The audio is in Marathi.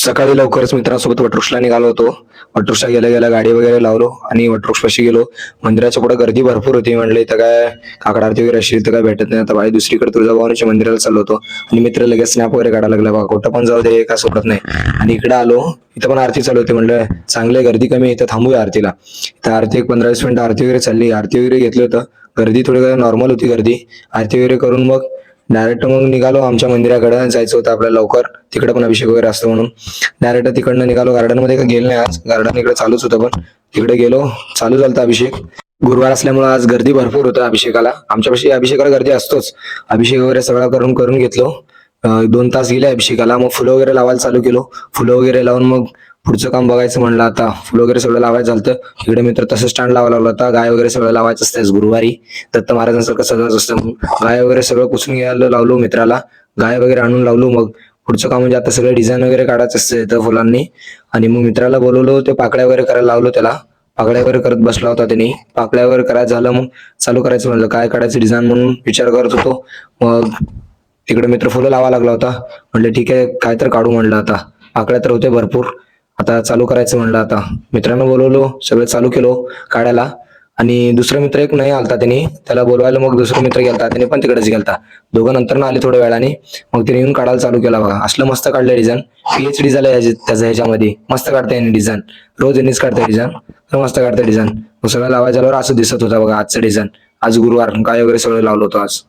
सकाळी लवकरच मित्रांसोबत वटवृक्षला निघालो होतो. वटवृक्षला गेल्या गेल्या गाडी वगैरे लावलो आणि वटवृक्षपाशी गेलो. मंदिराच्या पुढे गर्दी भरपूर होती. म्हणले इथं काय काकड आरती वगैरे अशी इथं काय भेटत नाही. आता बाई दुसरीकडे तुळजाभवानीच्या मंदिराला चाललो होतो आणि मित्र लगेच स्नॅप वगैरे काढायला लागला. बघा कुठं पण जाऊ दे, का सोडत नाही. आणि इकडे आलो, इथं पण आरती चालू होती. म्हणलं चांगले गर्दी कमी, इथं थांबूया आरतीला. इथं आरती एक 15-20 मिनिटं आरती वगैरे चालली. आरती वगैरे घेतलं होतं. गर्दी थोडी नॉर्मल होती गर्दी. आरती वगैरे करून मग डायरेक्ट मग निघालो आमच्या मंदिराकडे. जायचं होतं आपल्याला लवकर, तिकडे पण अभिषेक वगैरे असतो म्हणून. डायरेक्ट तिकडनं निघालो. गार्डन मध्ये काही गेलो नाही आज, गार्डन इकडे चालूच होतं पण तिकडे गेलो. चालू झालता अभिषेक. गुरुवार असल्यामुळे आज गर्दी भरपूर होतं अभिषेकाला. आमच्यापाशी अभिषेकाला गर्दी असतोच. अभिषेक वगैरे सगळा करून घेतलो. 2 तास गेले अभिषेकाला. मग फुलं वगैरे लावायला चालू केलो. फुलं वगैरे लावून मग पुढचं काम बघायचं म्हणलं. आता फुलं वगैरे सगळं लावायचं झालं. इकडे मित्र तसं स्टँड लावायला लावला होता. गाय वगैरे सगळं लावायचं असतं गुरुवारी. दत्त महाराजांसारखं सगळंच असतं. गाय वगैरे सगळं पुसून घ्यायला लावलो मित्राला. गाय वगैरे आणून लावलो. मग पुढचं काम म्हणजे आता सगळं डिझाईन वगैरे काढायचं असतं त्या फुलांनी. आणि मग मित्राला बोलवलो, ते पाकळ्या वगैरे करायला लावलो त्याला. पाकळ्या वगैरे करत बसला होता त्यांनी. पाकळ्या वगैरे करायचं झालं, मग चालू करायचं म्हणलं. काय काढायचं डिझाईन म्हणून विचार करत होतो. मग तिकडे मित्र फुलं लावा लागला होता. म्हणलं ठीक आहे, काय तर काढू म्हणलं. आता पाकळ्या तर होते भरपूर, आता चालू करायचं म्हणलं. आता मित्रांनो बोलवलो, सगळं चालू केलो काढायला. आणि दुसरा मित्र एक नाही आलता, त्यांनी त्याला बोलवायला मग दुसरा मित्र गेलता, त्याने पण तिकडेच गेलता. दोघं नंतर ना आले थोड्या वेळाने. मग त्याने येऊन काढायला चालू केला. बघा असलं मस्त काढलं डिझाईन. PhD झालं त्याच्या ह्याच्यामध्ये. मस्त काढता येणे डिझाईन. रोज यांनीच काढता डिझाईन, मस्त काढता डिझाईन. सगळं लावायच्या असं दिसत होता बघा आजचं डिझाईन. आज गुरुवार, काय वगैरे सगळं लावलं होतं आज.